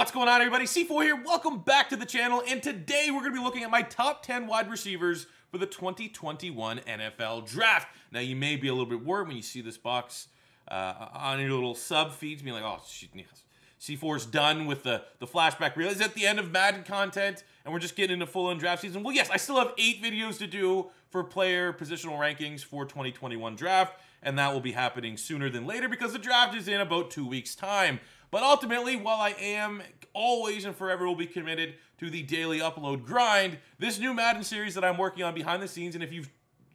What's going on, everybody? C4 here. Welcome back to the channel, and today we're going to be looking at my top 10 wide receivers for the 2021 NFL Draft. Now, you may be a little bit worried when you see this box on your little sub feeds, being like, oh, C4's done with the flashback reel. Is at the end of Madden content, and we're just getting into full-on draft season. Well, yes, I still have 8 videos to do for player positional rankings for 2021 Draft, and that will be happening sooner than later because the draft is in about 2 weeks' time. But ultimately, while I am always and forever will be committed to the daily upload grind, this new Madden series that I'm working on behind the scenes, and if you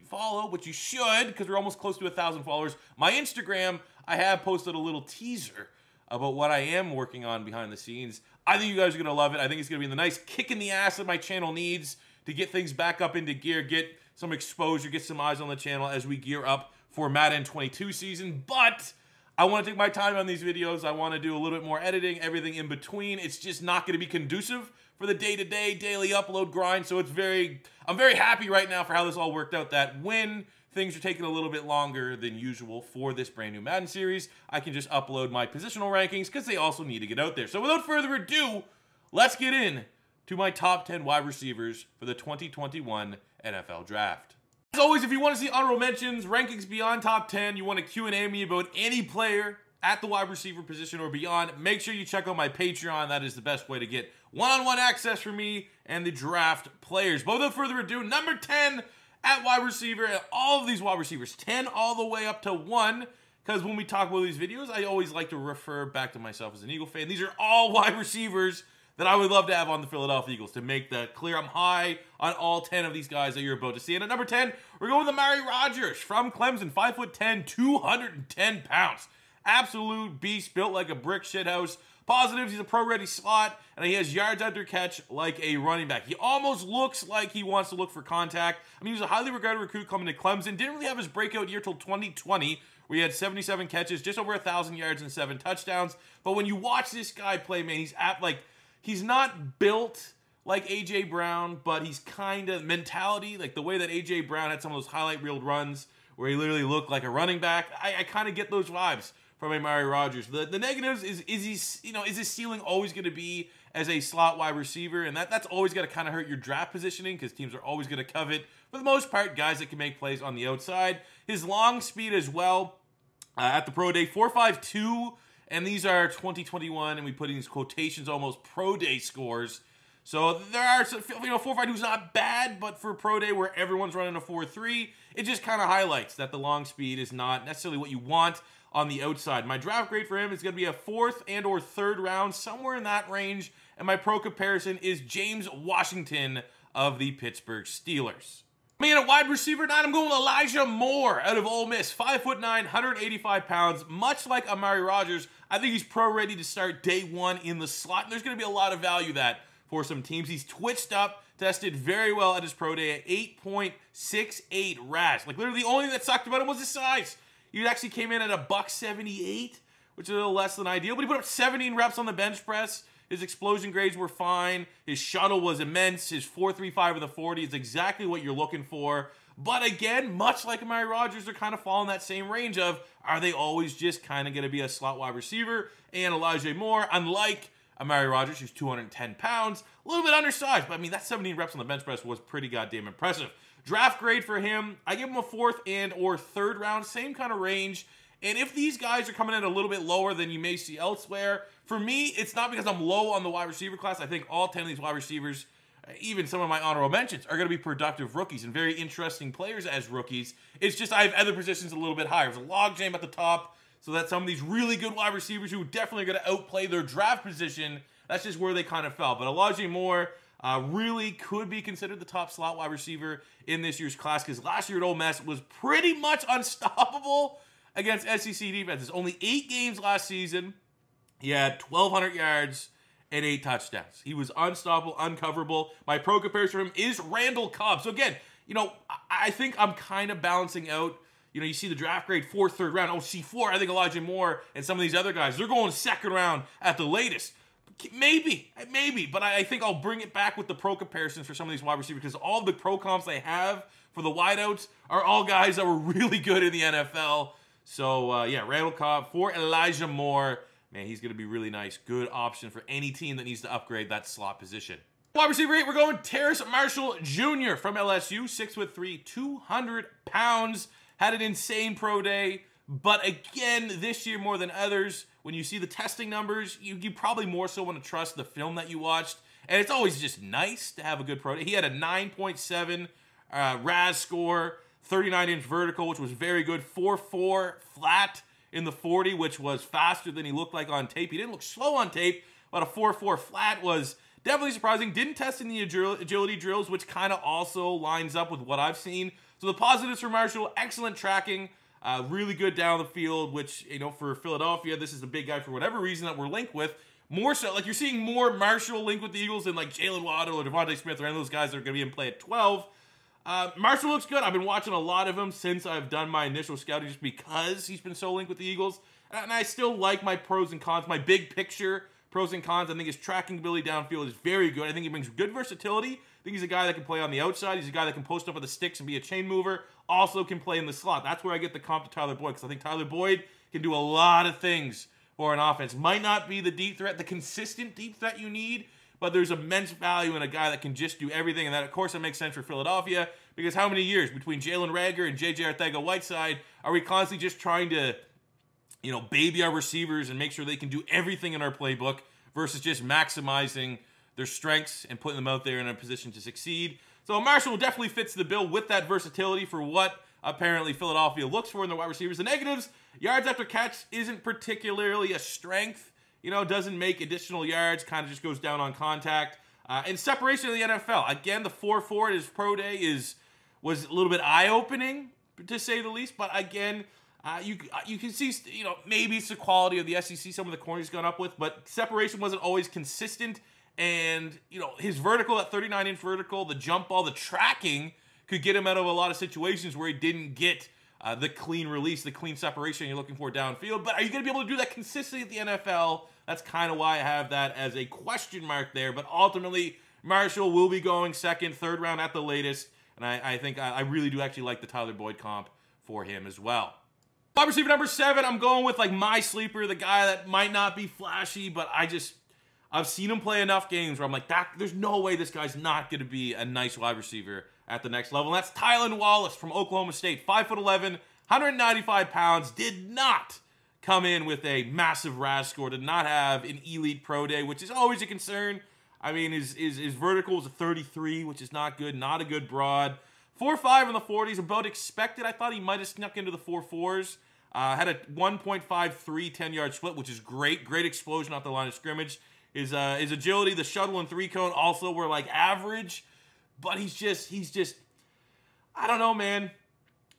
follow, which you should, because we're almost close to 1,000 followers, my Instagram, I have posted a little teaser about what I am working on behind the scenes. I think you guys are going to love it. I think it's going to be the nice kick in the ass that my channel needs to get things back up into gear, get some exposure, get some eyes on the channel as we gear up for Madden 22 season. But I want to take my time on these videos. I want to do a little bit more editing, everything in between. It's just not going to be conducive for the day-to-day, daily upload grind. So I'm very happy right now for how this all worked out, that when things are taking a little bit longer than usual for this brand new Madden series, I can just upload my positional rankings because they also need to get out there. So without further ado, let's get in to my top 10 wide receivers for the 2021 NFL Draft. As always, if you want to see honorable mentions, rankings beyond top 10, you want to Q&A me about any player at the wide receiver position or beyond, make sure you check out my Patreon. That is the best way to get one-on-one access from me and the draft players. But without further ado, number 10 at wide receiver, and all of these wide receivers, 10 all the way up to 1, because when we talk about these videos, I always like to refer back to myself as an Eagle fan. These are all wide receivers that I would love to have on the Philadelphia Eagles, to make that clear. I'm high on all 10 of these guys that you're about to see. And at number 10, we're going with Amari Rodgers from Clemson, 5'10", 210 pounds. Absolute beast, built like a brick shithouse. Positives, he's a pro-ready slot, and he has yards after catch like a running back. He almost looks like he wants to look for contact. I mean, he was a highly regarded recruit coming to Clemson. Didn't really have his breakout year till 2020, where he had 77 catches, just over 1,000 yards and 7 touchdowns. But when you watch this guy play, man, he's not built like A.J. Brown, but he's kind of mentality, like the way that A.J. Brown had some of those highlight reel runs where he literally looked like a running back. I kind of get those vibes from Amari Rodgers. The negatives is his ceiling always going to be as a slot wide receiver, and that's always got to kind of hurt your draft positioning because teams are always going to covet, for the most part, guys that can make plays on the outside. His long speed as well at the pro day, 4.52. And these are 2021, and we put in these quotations, almost pro day scores. So there are some, 4.52 is not bad, but for pro day where everyone's running a 4.3, it just kind of highlights that the long speed is not necessarily what you want on the outside. My draft grade for him is going to be a 4th and or 3rd round, somewhere in that range. And my pro comparison is James Washington of the Pittsburgh Steelers. Man, at wide receiver 9, I'm going with Elijah Moore out of Ole Miss. 5'9", 185 pounds. Much like Amari Rodgers, I think he's pro-ready to start day 1 in the slot. And there's going to be a lot of value that for some teams. He's twitched up, tested very well at his pro day at 8.68 RAS. Like, literally, the only thing that sucked about him was his size. He actually came in at a $178, which is a little less than ideal. But he put up 17 reps on the bench press. His explosion grades were fine. His shuttle was immense. His 4.35 of the 40 is exactly what you're looking for. But again, much like Amari Rodgers, they're kind of falling that same range of, are they always just kind of going to be a slot wide receiver? And Elijah Moore, unlike Amari Rodgers, who's 210 pounds, a little bit undersized. But I mean, that 17 reps on the bench press was pretty goddamn impressive. Draft grade for him, I give him a 4th and or 3rd round, same kind of range. And if these guys are coming in a little bit lower than you may see elsewhere, for me, it's not because I'm low on the wide receiver class. I think all 10 of these wide receivers, even some of my honorable mentions, are going to be productive rookies and very interesting players as rookies. It's just I have other positions a little bit higher. There's a logjam at the top, so that some of these really good wide receivers who definitely are going to outplay their draft position, that's just where they kind of fell. But Elijah Moore really could be considered the top slot wide receiver in this year's class because last year at Ole Miss was pretty much unstoppable against SEC defenses. Only 8 games last season. He had 1,200 yards and 8 touchdowns. He was unstoppable, uncoverable. My pro comparison for him is Randall Cobb. So again, I think I'm kind of balancing out. You see the draft grade 4th, 3rd round. Oh, C4, I think Elijah Moore and some of these other guys, they're going 2nd round at the latest. Maybe, but I think I'll bring it back with the pro comparisons for some of these wide receivers because all the pro comps they have for the wideouts are all guys that were really good in the NFL. So, yeah, Randall Cobb for Elijah Moore man, he's going to be really nice. Good option for any team that needs to upgrade that slot position. Wide receiver 8, we're going Terrace Marshall Jr. from LSU, 6'3", 200 pounds. Had an insane pro day, but again, this year more than others, when you see the testing numbers, you probably more so want to trust the film that you watched. And it's always just nice to have a good pro day. He had a 9.7 RAS score, 39-inch vertical, which was very good, 4.4 flat in the 40, which was faster than he looked like on tape. He didn't look slow on tape, but a 4.4 flat was definitely surprising. Didn't test in the agility drills, which kind of also lines up with what I've seen. So the positives for Marshall, excellent tracking, really good down the field, which, you know, for Philadelphia, this is a big guy for whatever reason that we're linked with. More so, like you're seeing more Marshall linked with the Eagles than like Jalen Waddle or Devonta Smith or any of those guys that are going to be in play at 12. Marshall looks good. I've been watching a lot of him since I've done my initial scouting just because he's been so linked with the Eagles. And I still like my pros and cons, my big picture pros and cons. I think his tracking ability downfield is very good. I think he brings good versatility. I think he's a guy that can play on the outside. He's a guy that can post up with the sticks and be a chain mover. Also can play in the slot. That's where I get the comp to Tyler Boyd, because I think Tyler Boyd can do a lot of things for an offense. Might not be the deep threat, the consistent deep threat you need, but there's immense value in a guy that can just do everything. And that, of course, it makes sense for Philadelphia, because how many years between Jalen Reagor and J.J. Arcega-Whiteside are we constantly just trying to, you know, baby our receivers and make sure they can do everything in our playbook versus just maximizing their strengths and putting them out there in a position to succeed? So Marshall definitely fits the bill with that versatility for what apparently Philadelphia looks for in their wide receivers. The negatives, yards after catch isn't particularly a strength. You know, doesn't make additional yards, kind of just goes down on contact. And separation of the NFL. Again, the 4.4 at his pro day was a little bit eye-opening, to say the least. But again, you can see, you know, maybe it's the quality of the SEC, some of the corners he's gone up with, but separation wasn't always consistent. And, you know, his vertical, that 39-inch vertical, the jump ball, the tracking could get him out of a lot of situations where he didn't get the clean release, the clean separation you're looking for downfield. But are you going to be able to do that consistently at the NFL? That's kind of why I have that as a question mark there. But ultimately, Marshall will be going second, third round at the latest. And I think I really do actually like the Tyler Boyd comp for him as well. Wide receiver number 7, I'm going with like my sleeper, the guy that might not be flashy, but I've seen him play enough games where I'm like, there's no way this guy's not going to be a nice wide receiver at the next level. And that's Tylan Wallace from Oklahoma State, 5'11", 195 pounds, did not come in with a massive RAS score, did not have an elite pro day, which is always a concern. I mean, his vertical was a 33, which is not good, not a good broad. 4.5 in the 40s, about expected. I thought he might have snuck into the 4.4s. Had a 1.53 10-yard split, which is great. Great explosion off the line of scrimmage. His agility, the shuttle and 3-cone also were like average. But he's just, I don't know, man.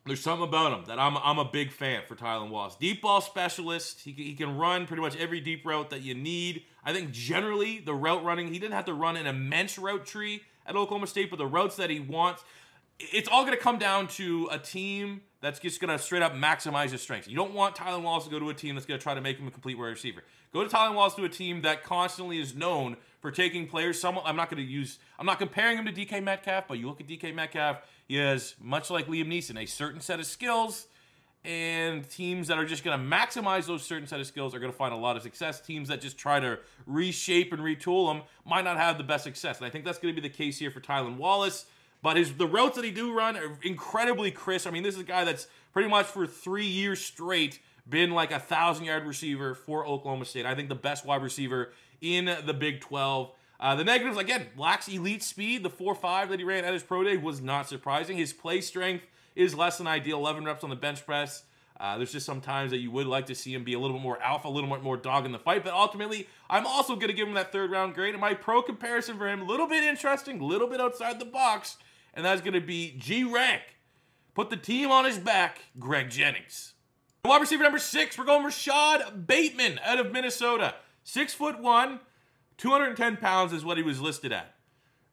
There's something about him that I'm a big fan for Tylan Wallace. Deep ball specialist. He can run pretty much every deep route that you need. I think generally the route running, he didn't have to run an immense route tree at Oklahoma State, but the routes that he wants, it's all going to come down to a team that's just going to straight up maximize his strengths. You don't want Tylan Wallace to go to a team that's going to try to make him a complete wide receiver. Go to Tylan Wallace to a team that constantly is known for taking players. I'm not comparing him to DK Metcalf, but you look at DK Metcalf, he has, much like Liam Neeson, a certain set of skills, and teams that are just going to maximize those certain set of skills are going to find a lot of success. Teams that just try to reshape and retool them might not have the best success. And I think that's going to be the case here for Tylan Wallace. But the routes that he do run are incredibly crisp. I mean, this is a guy that's pretty much for 3 years straight been like a 1,000-yard receiver for Oklahoma State. I think the best wide receiver in the Big 12. The negatives, again, lacks elite speed. The 4.5 that he ran at his pro day was not surprising. His play strength is less than ideal. 11 reps on the bench press. There's just some times that you would like to see him be a little bit more alpha, a little bit more dog in the fight. But ultimately, I'm also going to give him that third-round grade. And my pro comparison for him, a little bit interesting, a little bit outside the box. And that's going to be G-Rank. Put the team on his back, Greg Jennings. Wide receiver number 6, we're going Rashod Bateman out of Minnesota. 6'1", 210 pounds is what he was listed at.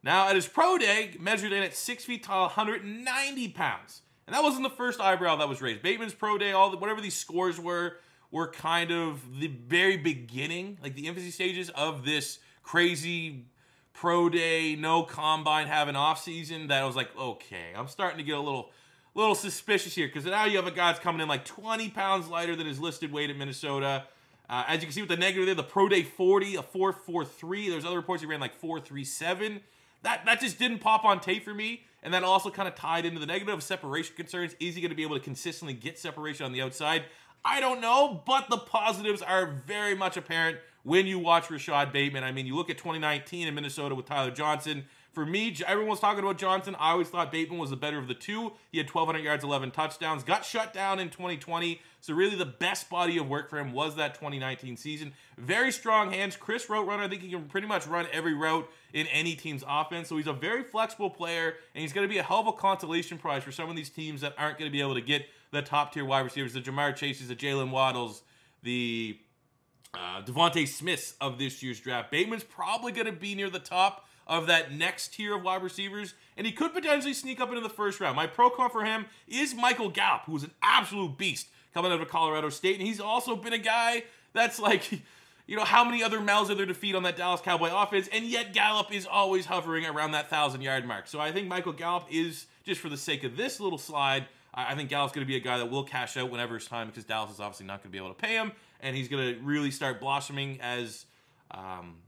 Now, at his pro day, measured in at 6 feet tall, 190 pounds. And that wasn't the first eyebrow that was raised. Bateman's pro day, whatever these scores were kind of the very beginning, like the infancy stages of this crazy pro day, no combine, have an off season. That I was like, okay, I'm starting to get a little suspicious here, because now you have a guy that's coming in like 20 pounds lighter than his listed weight at Minnesota. As you can see with the negative there, the Pro Day 40, a 4.43. There's other reports he ran like 4.37. That just didn't pop on tape for me. And that also kind of tied into the negative separation concerns. Is he going to be able to consistently get separation on the outside? I don't know, but the positives are very much apparent when you watch Rashod Bateman. I mean, you look at 2019 in Minnesota with Tyler Johnson. For me, everyone was talking about Johnson. I always thought Bateman was the better of the two. He had 1,200 yards, 11 touchdowns. Got shut down in 2020. So really the best body of work for him was that 2019 season. Very strong hands. Chris route runner. I think he can pretty much run every route in any team's offense. So he's a very flexible player, and he's going to be a hell of a consolation prize for some of these teams that aren't going to be able to get the top-tier wide receivers, the Jamar Chases, the Jalen Waddles, the Devonta Smiths of this year's draft. Bateman's probably going to be near the top of that next tier of wide receivers, and he could potentially sneak up into the first round. My pro comp for him is Michael Gallup, who's an absolute beast coming out of Colorado State, and he's also been a guy that's like, you know, how many other mouths are there to feed on that Dallas Cowboy offense, and yet Gallup is always hovering around that 1,000-yard mark. So I think Michael Gallup is, just for the sake of this little slide, I think Gallup's going to be a guy that will cash out whenever it's time, because Dallas is obviously not going to be able to pay him, and he's going to really start blossoming as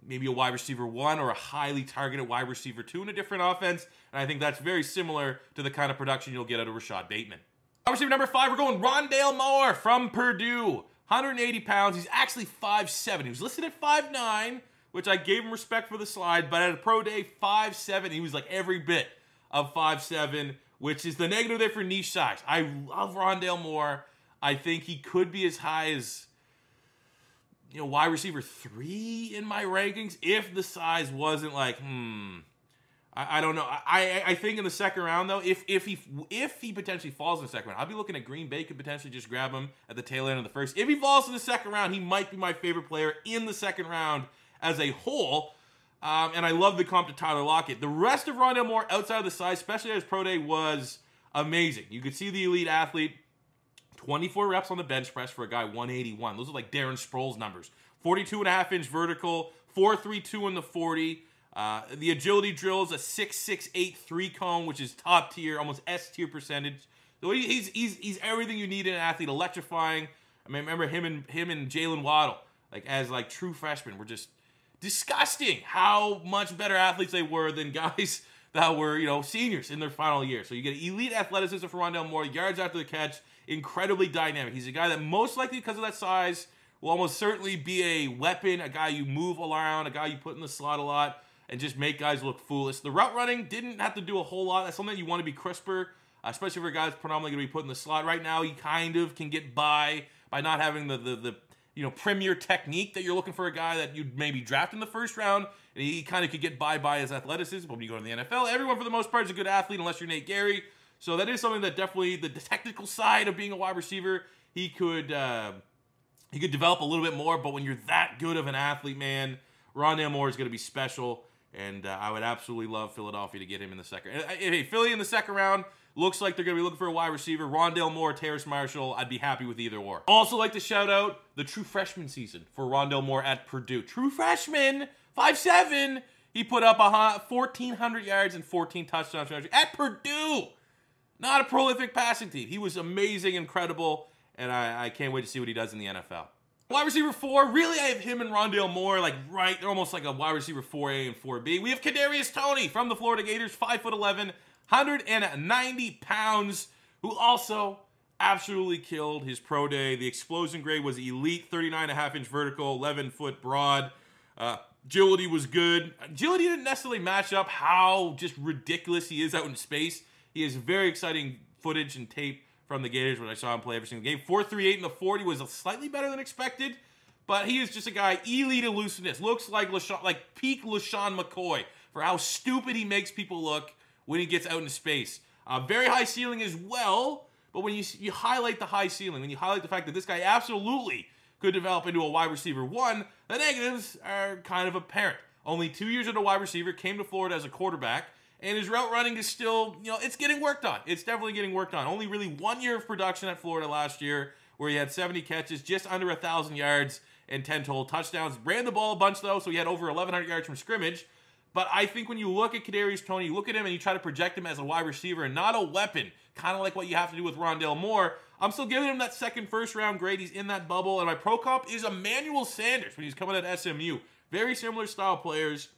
maybe a wide receiver 1 or a highly targeted wide receiver 2 in a different offense. And I think that's very similar to the kind of production you'll get out of Rashod Bateman. Wide receiver number 5, we're going Ronald Moore from Purdue. 180 pounds. He's actually 5'7". He was listed at 5'9", which I gave him respect for the slide, but at a pro day, 5'7". He was like every bit of 5'7", which is the negative there for niche size. I love Ronald Moore. I think he could be as high as, you know, wide receiver 3 in my rankings if the size wasn't like, I don't know. I think in the second round though, if he potentially falls in the second round, I'll be looking at Green Bay could potentially just grab him at the tail end of the first. If he falls in the second round, he might be my favorite player in the second round as a whole. And I love the comp to Tyler Lockett. The rest of Ronald Moore outside of the size, especially at his pro day, was amazing. You could see the elite athlete. 24 reps on the bench press for a guy 181. Those are like Darren Sproles numbers. 42.5-inch vertical, 4.32 in the 40. The agility drill is a 6.68 3-cone, which is top tier, almost S tier percentage. So he's everything you need in an athlete, electrifying. I mean, remember him and Jalen Waddle, like as like true freshmen, were just disgusting how much better athletes they were than guys that were, you know, seniors in their final year. So you get elite athleticism for Ronald Moore, yards after the catch, incredibly dynamic. He's a guy that most likely, because of that size, will almost certainly be a weapon, a guy you move around, a guy you put in the slot a lot, and just make guys look foolish. The route running didn't have to do a whole lot. That's something you want to be crisper, especially for guys predominantly going to be put in the slot. Right now, he kind of can get by not having the you know, premier technique that you're looking for a guy that you'd maybe draft in the first round, and he kind of could get by his athleticism. But when you go to the NFL, everyone for the most part is a good athlete unless you're Nate Gary. So that is something that definitely, the technical side of being a wide receiver, he could develop a little bit more. But when you're that good of an athlete, man, Ronald Moore is going to be special. And I would absolutely love Philadelphia to get him in the second. If Philly in the second round looks like they're going to be looking for a wide receiver, Ronald Moore, Terrace Marshall, I'd be happy with either or. Also like to shout out the true freshman season for Ronald Moore at Purdue. True freshman, 5'7". He put up 1,400 yards and 14 touchdowns at Purdue. Not a prolific passing team. He was amazing, incredible, and I can't wait to see what he does in the NFL. Wide receiver 4, really I have him and Ronald Moore, like right, they're almost like a wide receiver 4A and 4B. We have Cadarius Toney from the Florida Gators, 5'11", 190 pounds, who also absolutely killed his pro day. The explosion grade was elite, 39.5-inch vertical, 11-foot broad. Agility was good. Agility didn't necessarily match up how just ridiculous he is out in space. He has very exciting footage and tape from the Gators, when I saw him play every single game. 4.38 in the 40 was slightly better than expected, but he is just a guy, elite elusiveness. Looks like peak LaShawn McCoy for how stupid he makes people look when he gets out into space. Very high ceiling as well, but when you highlight the high ceiling, when you highlight the fact that this guy absolutely could develop into a wide receiver 1, the negatives are kind of apparent. Only 2 years as a wide receiver, came to Florida as a quarterback, and his route running is still, you know, it's getting worked on. It's definitely getting worked on. Only really 1 year of production at Florida last year, where he had 70 catches, just under 1,000 yards, and 10 total touchdowns. Ran the ball a bunch, though, so he had over 1,100 yards from scrimmage. But I think when you look at Cadarius Toney, you look at him and you try to project him as a wide receiver and not a weapon, kind of like what you have to do with Ronald Moore, I'm still giving him that second first-round grade. He's in that bubble. And my pro comp is Emmanuel Sanders when he's coming at SMU. Very similar style players.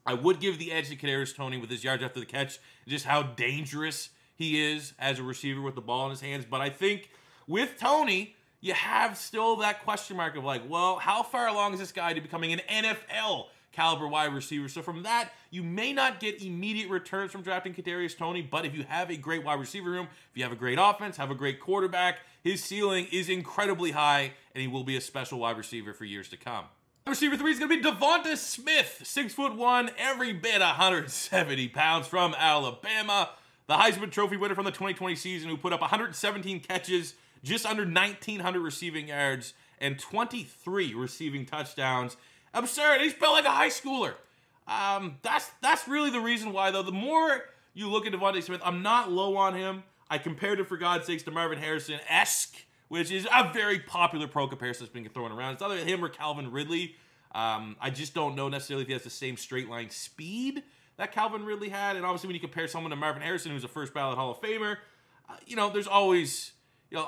I would give the edge to Cadarius Toney with his yards after the catch, just how dangerous he is as a receiver with the ball in his hands. But I think with Toney, you have still that question mark of like, well, how far along is this guy to becoming an NFL caliber wide receiver? So from that, you may not get immediate returns from drafting Cadarius Toney, but if you have a great wide receiver room, if you have a great offense, have a great quarterback, his ceiling is incredibly high, and he will be a special wide receiver for years to come. Receiver 3 is going to be Devonta Smith, 6'1", every bit 170 pounds from Alabama. The Heisman Trophy winner from the 2020 season who put up 117 catches, just under 1,900 receiving yards, and 23 receiving touchdowns. Absurd. He's built like a high schooler. That's really the reason why, though. The more you look at Devonta Smith, I'm not low on him. I compared him, for God's sakes, to Marvin Harrison-esque, which is a very popular pro comparison that's been thrown around. It's either him or Calvin Ridley. I just don't know necessarily if he has the same straight line speed that Calvin Ridley had. And obviously when you compare someone to Marvin Harrison, who's a first ballot Hall of Famer, there's always,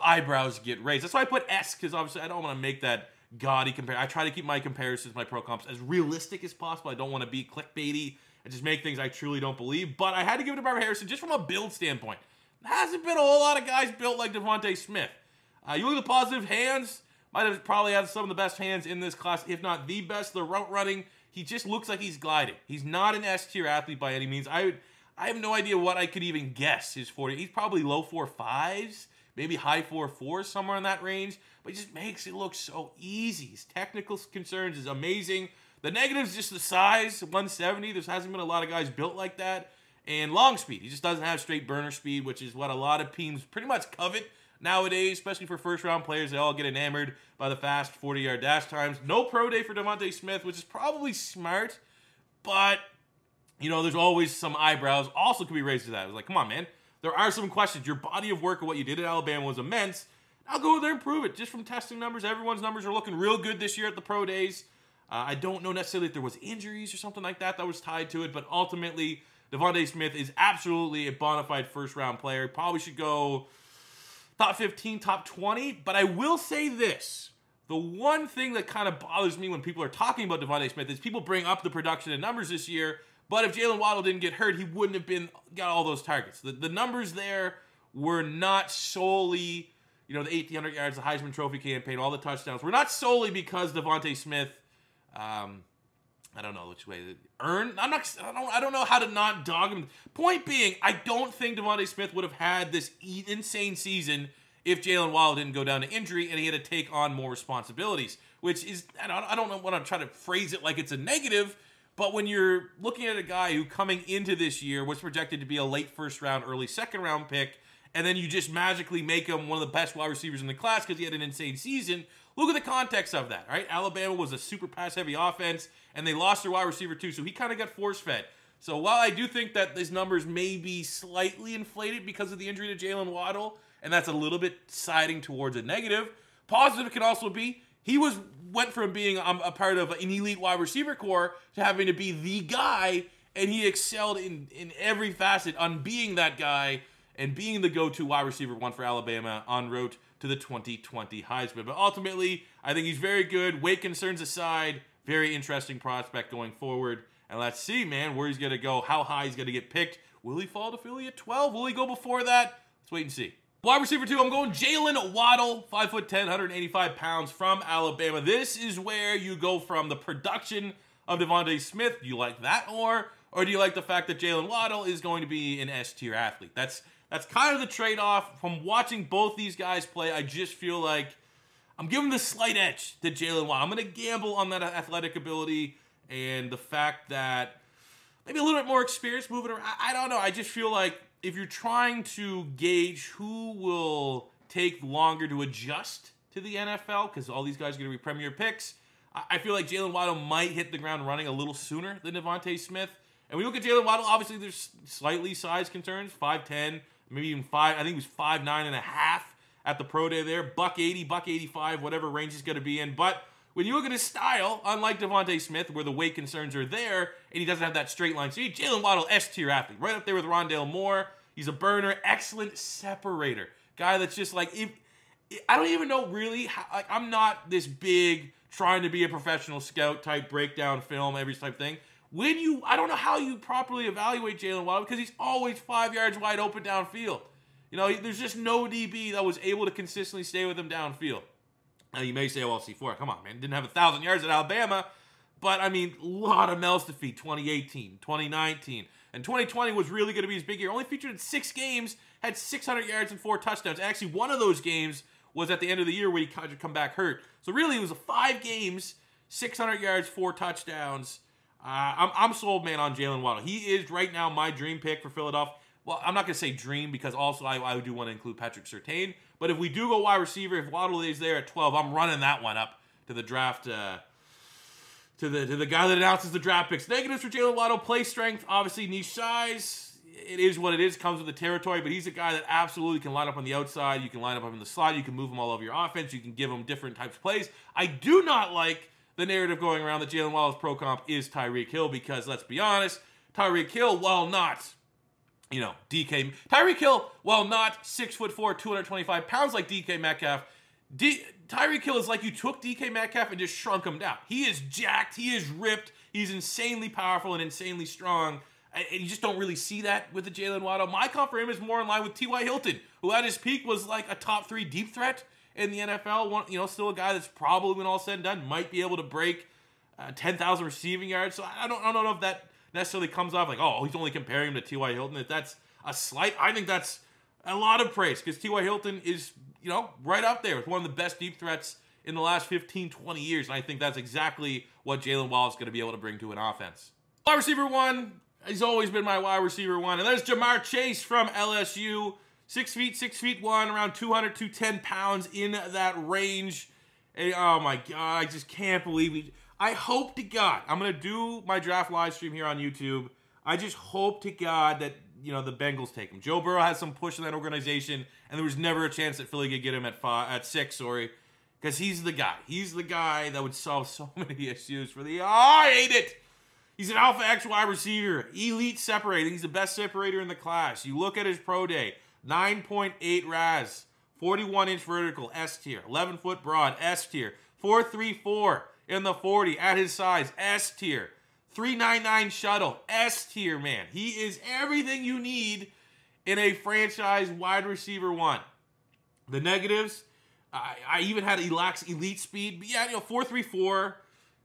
eyebrows get raised. That's why I put S, because obviously I don't want to make that gaudy compare. I try to keep my comparisons, my pro comps, as realistic as possible. I don't want to be clickbaity and just make things I truly don't believe. But I had to give it to Marvin Harrison just from a build standpoint. There hasn't been a whole lot of guys built like Devonta Smith. You look at the positive hands, might have probably had some of the best hands in this class, if not the best. The route running, he just looks like he's gliding. He's not an S-tier athlete by any means. I have no idea what I could even guess his 40. He's probably low 4.5s, maybe high 4.4s, somewhere in that range. But he just makes it look so easy. His technical concerns is amazing. The negative is just the size, 170. There hasn't been a lot of guys built like that. And long speed. He just doesn't have straight burner speed, which is what a lot of teams pretty much covet nowadays, especially for first-round players. They all get enamored by the fast 40-yard dash times. No pro day for Devonta Smith, which is probably smart, but, there's always some eyebrows also could be raised to that. It's like, come on, man. There are some questions. Your body of work of what you did at Alabama was immense. I'll go there and prove it. Just from testing numbers, everyone's numbers are looking real good this year at the pro days. I don't know necessarily if there was injuries or something like that was tied to it, but ultimately, Devonta Smith is absolutely a bona fide first-round player. Probably should go top 15, top 20. But I will say this. The one thing that kind of bothers me when people are talking about Devonta Smith is people bring up the production and numbers this year, but if Jalen Waddle didn't get hurt, he wouldn't have got all those targets. The numbers there were not solely, the 1,800 yards, the Heisman Trophy campaign, all the touchdowns, were not solely because Devonta Smith, I don't know which way earned. I don't know how to not dog him. Point being, I don't think Devonta Smith would have had this insane season if Jalen Waddle didn't go down to injury and he had to take on more responsibilities. Which is, I don't want to try to phrase it like it's a negative, but when you're looking at a guy who coming into this year was projected to be a late first round, early second round pick, and then you just magically make him one of the best wide receivers in the class because he had an insane season. Look at the context of that, right? Alabama was a super pass-heavy offense, and they lost their wide receiver too, so he kind of got force-fed. So while I do think that his numbers may be slightly inflated because of the injury to Jalen Waddle, and that's a little bit siding towards a negative, positive can also be he went from being a part of an elite wide receiver core to having to be the guy, and he excelled in every facet on being that guy and being the go-to wide receiver one for Alabama en route to the 2020 Heisman. But ultimately, I think he's very good. Weight concerns aside, very interesting prospect going forward. And let's see, man, where he's going to go, how high he's going to get picked. Will he fall to Philly at 12? Will he go before that? Let's wait and see. Wide receiver 2, I'm going Jalen Waddle, 5'10", 185 pounds from Alabama. This is where you go from the production of Devonta Smith. Do you like that more? Or do you like the fact that Jalen Waddle is going to be an S-tier athlete? That's kind of the trade-off. From watching both these guys play, I just feel like I'm giving the slight edge to Jalen Waddle. I'm going to gamble on that athletic ability and the fact that maybe a little bit more experience moving around. I don't know. I just feel like if you're trying to gauge who will take longer to adjust to the NFL, because all these guys are going to be premier picks, I feel like Jalen Waddle might hit the ground running a little sooner than Devonta Smith. And when you look at Jalen Waddle, obviously there's slightly size concerns, 5'10", maybe even 5, I think he was 5'9.5" at the pro day there. $180, $185, whatever range he's going to be in. But when you look at his style, unlike Devonta Smith, where the weight concerns are there, and he doesn't have that straight line speed, Jalen Waddle, S-tier athlete. Right up there with Ronald Moore. He's a burner, excellent separator. Guy that's just like, I don't even know really how, like, I'm not this big, trying to be a professional scout type breakdown film, every type thing. I don't know how you properly evaluate Jalen Waddle because he's always 5 yards wide open downfield. You know, there's just no DB that was able to consistently stay with him downfield. Now, you may say, well, C4, come on, man. Didn't have 1,000 yards at Alabama. But, I mean, a lot of mouths to feed. 2018, 2019. And 2020 was really going to be his big year. Only featured in 6 games, had 600 yards and 4 touchdowns. And actually, one of those games was at the end of the year where he had to come back hurt. So, really, it was 5 games, 600 yards, 4 touchdowns. I'm sold, man, on Jalen Waddle. He is, right now, my dream pick for Philadelphia. Well, I'm not going to say dream because also I do want to include Patrick Surtain. But if we do go wide receiver, if Waddle is there at 12, I'm running that one up to the draft, to the guy that announces the draft picks. Negatives for Jalen Waddle: play strength, obviously niche size. It is what it is. Comes with the territory, but he's a guy that absolutely can line up on the outside. You can line up in the slot. You can move him all over your offense. You can give him different types of plays. I do not like the narrative going around that Jalen Waddle's pro comp is Tyreek Hill because, let's be honest, Tyreek Hill, while not, Tyreek Hill, while not 6'4", 225 pounds like DK Metcalf, Tyreek Hill is like you took DK Metcalf and just shrunk him down. He is jacked. He is ripped. He's insanely powerful and insanely strong. And you just don't really see that with the Jalen Waddle. My comp for him is more in line with T.Y. Hilton, who at his peak was like a top 3 deep threat in the NFL. Still a guy that's probably, when all said and done, might be able to break 10,000 receiving yards. So I don't know if that necessarily comes off like, oh, he's only comparing him to T.Y. Hilton. If that's a slight, I think that's a lot of praise because T.Y. Hilton is, right up there with one of the best deep threats in the last 15, 20 years. And I think that's exactly what Jalen Waddle is going to be able to bring to an offense. Wide receiver 1, he's always been my wide receiver 1. And there's Jamar Chase from LSU. 6'1", around 200, 210 pounds in that range. And, oh my God, I just can't believe I hope to God, I'm going to do my draft live stream here on YouTube. I just hope to God that, the Bengals take him. Joe Burrow has some push in that organization, and there was never a chance that Philly could get him at 6, because he's the guy. He's the guy that would solve so many issues for I hate it. He's an Alpha X wide receiver, elite separating. He's the best separator in the class. You look at his pro day, 9.8 RAS, 41-inch vertical, S tier, 11-foot broad, S tier, 4.34 in the 40 at his size, S tier, 3.99 shuttle, S tier, man. He is everything you need in a franchise wide receiver 1. The negatives, I even had he lacks elite speed, but yeah, 4.34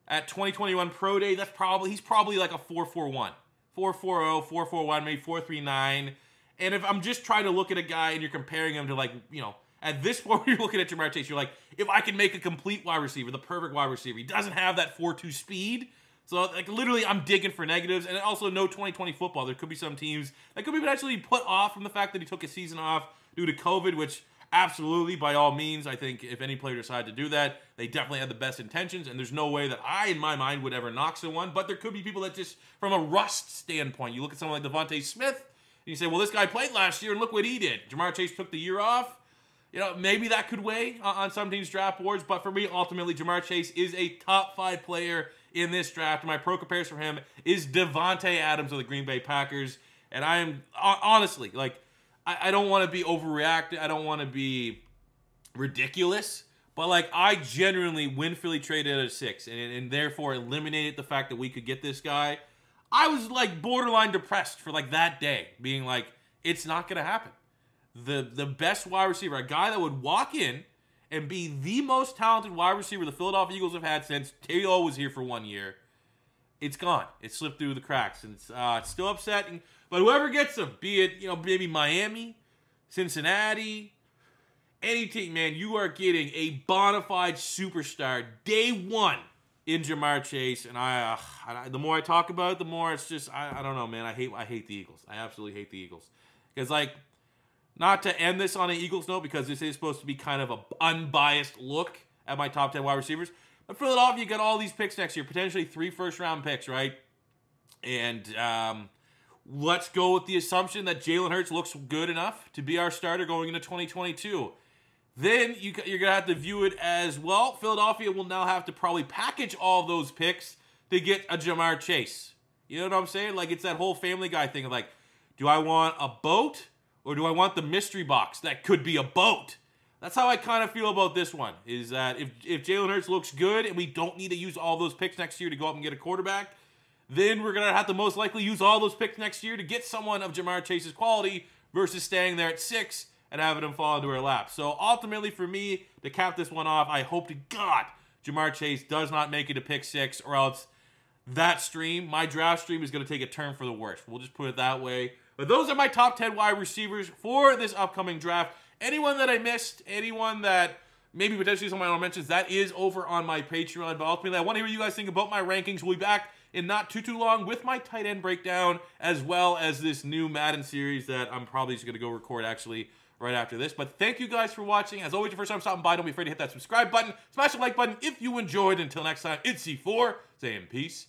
at 2021 pro day. He's probably like a 4.41, 4.40, 4.41, maybe 4.39. And if I'm just trying to look at a guy and you're comparing him to at this point when you're looking at Jamar Chase, you're like, if I can make a complete wide receiver, the perfect wide receiver, he doesn't have that 4.2 speed. So, literally, I'm digging for negatives. And also, no 2020 football. There could be some teams that could be potentially put off from the fact that he took a season off due to COVID, which absolutely, by all means, I think if any player decided to do that, they definitely had the best intentions. And there's no way that I, in my mind, would ever knock someone. But there could be people that just, from a rust standpoint, you look at someone like Devonta Smith, and you say, well, this guy played last year, and look what he did. Jamar Chase took the year off. Maybe that could weigh on some teams' draft boards. But for me, ultimately, Jamar Chase is a top 5 player in this draft. My pro comparison for him is Devontae Adams of the Green Bay Packers. And I am, honestly, I don't want to be overreacting. I don't want to be ridiculous. But, I genuinely, when Philly traded at 6 and therefore eliminated the fact that we could get this guy, I was, borderline depressed for, that day. Being it's not going to happen. The best wide receiver, a guy that would walk in and be the most talented wide receiver the Philadelphia Eagles have had since T.O. was here for 1 year, it's gone. It slipped through the cracks, and it's still upsetting. But whoever gets him, be it, maybe Miami, Cincinnati, any team, man, you are getting a bona fide superstar day 1 in Jamar Chase. And the more I talk about it, the more it's just, I don't know, man. I hate the Eagles. I absolutely hate the Eagles. Because, not to end this on an Eagles note, because this is supposed to be kind of an unbiased look at my top 10 wide receivers. But Philadelphia got all these picks next year, potentially 3 first-round picks, right? And let's go with the assumption that Jalen Hurts looks good enough to be our starter going into 2022. then you're going to have to view it as, well, Philadelphia will now have to probably package all of those picks to get a Jamar Chase. You know what I'm saying? Like, it's that whole Family Guy thing of like, do I want a boat or do I want the mystery box that could be a boat? That's how I kind of feel about this one, is that if Jalen Hurts looks good and we don't need to use all those picks next year to go up and get a quarterback, then we're going to have to most likely use all those picks next year to get someone of Jamar Chase's quality versus staying there at 6 and having him fall into our lap. So ultimately for me, to cap this one off, I hope to God Jamar Chase does not make it to pick 6, or else that stream, my draft stream, is going to take a turn for the worse. We'll just put it that way. But those are my top 10 wide receivers for this upcoming draft. Anyone that I missed, anyone that maybe potentially someone I don't mention, that is over on my Patreon. But ultimately, I want to hear what you guys think about my rankings. We'll be back in not too long with my tight end breakdown, as well as this new Madden series that I'm probably just going to go record actually right after this. But thank you guys for watching. As always, your first time stopping by, don't be afraid to hit that subscribe button. Smash the like button if you enjoyed. Until next time, it's C4 saying peace